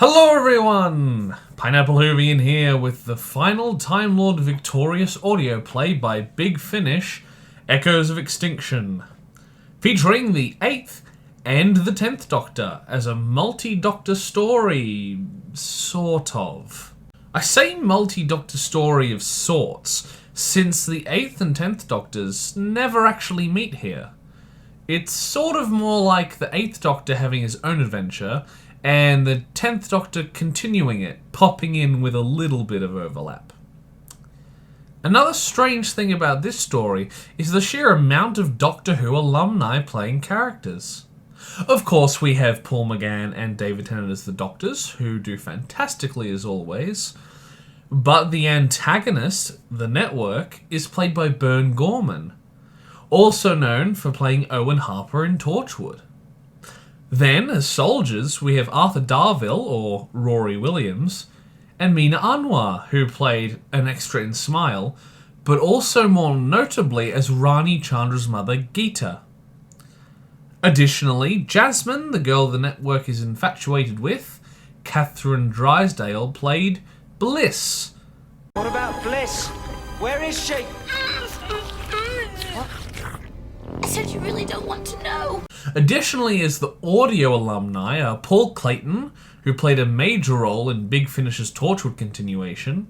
Hello everyone! Pineapple Hoovian here with the final Time Lord Victorious audio play by Big Finish, Echoes of Extinction, featuring the 8th and the 10th Doctor as a multi-Doctor story, sort of. I say multi-Doctor story of sorts, since the 8th and 10th Doctors never actually meet here. It's sort of more like the 8th Doctor having his own adventure, and the 10th Doctor continuing it, popping in with a little bit of overlap. Another strange thing about this story is the sheer amount of Doctor Who alumni playing characters. Of course, we have Paul McGann and David Tennant as the Doctors, who do fantastically as always, but the antagonist, the Network, is played by Bern Gorman, also known for playing Owen Harper in Torchwood. Then, as soldiers, we have Arthur Darvill, or Rory Williams, and Mina Anwar, who played an extra in Smile, but also more notably as Rani Chandra's mother, Geeta. Additionally, Jasmine, the girl the Network is infatuated with, Catherine Drysdale, played Bliss. What about Bliss? Where is she? I said you really don't want to know. Additionally, as the audio alumni are Paul Clayton, who played a major role in Big Finish's Torchwood continuation,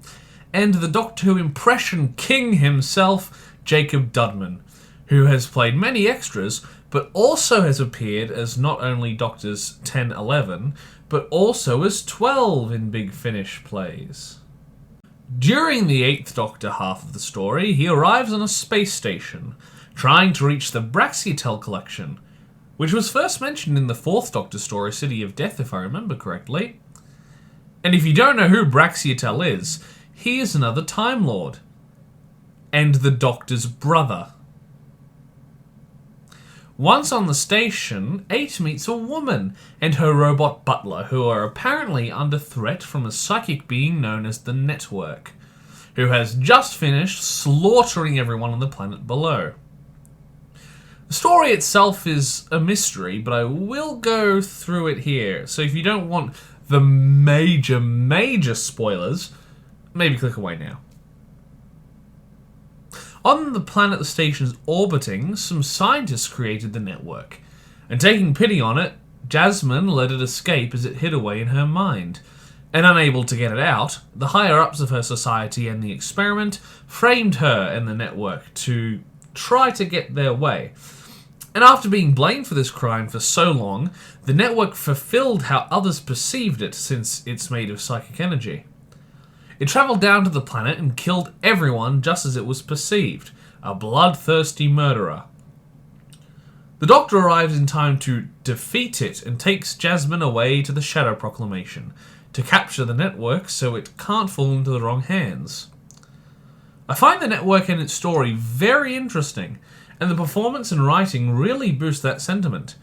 and the Doctor Who impression king himself, Jacob Dudman, who has played many extras, but also has appeared as not only Doctors 10, 11, but also as 12 in Big Finish plays. During the 8th Doctor half of the story, he arrives on a space station, trying to reach the Braxiatel collection, which was first mentioned in the 4th Doctor story, City of Death, if I remember correctly. And if you don't know who Braxiatel is, he is another Time Lord, and the Doctor's brother. Once on the station, 8 meets a woman and her robot butler, who are apparently under threat from a psychic being known as the Network, who has just finished slaughtering everyone on the planet below. The story itself is a mystery, but I will go through it here, so if you don't want the major spoilers, maybe click away now. On the planet the station is orbiting, some scientists created the Network, and taking pity on it, Jasmine let it escape as it hid away in her mind. And unable to get it out, the higher-ups of her society and the experiment framed her and the Network to try to get their way. And after being blamed for this crime for so long, the Network fulfilled how others perceived it, since it's made of psychic energy. It travelled down to the planet and killed everyone just as it was perceived, a bloodthirsty murderer. The Doctor arrives in time to defeat it and takes Jasmine away to the Shadow Proclamation, to capture the Network so it can't fall into the wrong hands. I find the Network and its story very interesting, and the performance and writing really boost that sentiment.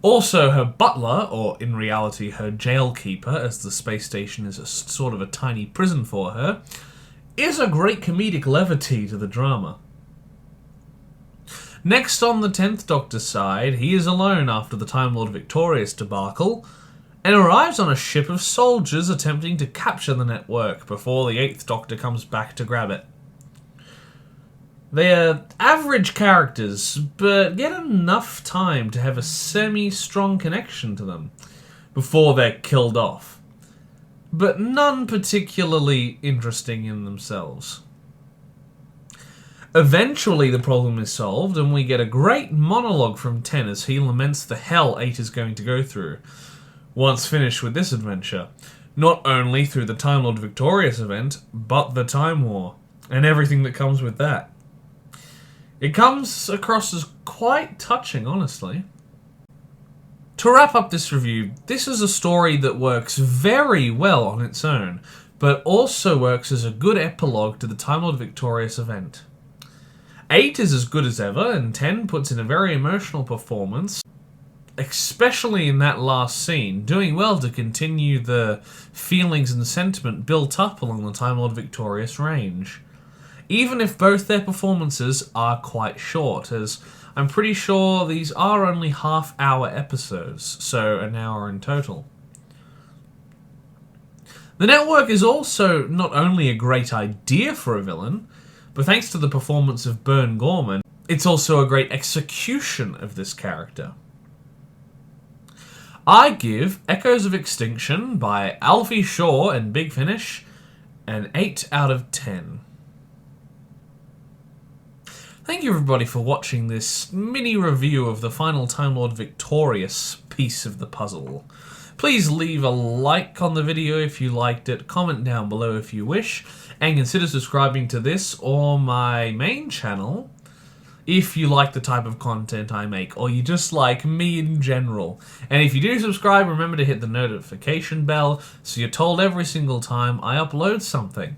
Also, her butler, or in reality her jailkeeper, as the space station is a sort of a tiny prison for her, is a great comedic levity to the drama. Next on the 10th Doctor's side, he is alone after the Time Lord Victorious debacle, and arrives on a ship of soldiers attempting to capture the Network before the 8th Doctor comes back to grab it. They are average characters, but get enough time to have a semi-strong connection to them before they're killed off, but none particularly interesting in themselves. Eventually the problem is solved, and we get a great monologue from 10 as he laments the hell 8 is going to go through once finished with this adventure, not only through the Time Lord Victorious event, but the Time War, and everything that comes with that. It comes across as quite touching, honestly. To wrap up this review, this is a story that works very well on its own, but also works as a good epilogue to the Time Lord Victorious event. 8 is as good as ever, and 10 puts in a very emotional performance, especially in that last scene, doing well to continue the feelings and sentiment built up along the Time Lord Victorious range. Even if both their performances are quite short, as I'm pretty sure these are only half-hour episodes, so an hour in total. The network is also not only a great idea for a villain, but thanks to the performance of Burn Gorman, it's also a great execution of this character. I give Echoes of Extinction by Alfie Shaw and Big Finish an 8 out of 10. Thank you everybody for watching this mini review of the final Time Lord Victorious piece of the puzzle. Please leave a like on the video if you liked it, comment down below if you wish, and consider subscribing to this or my main channel if you like the type of content I make, or you just like me in general. And if you do subscribe, remember to hit the notification bell so you're told every single time I upload something.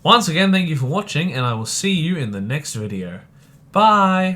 Once again, thank you for watching, and I will see you in the next video. Bye!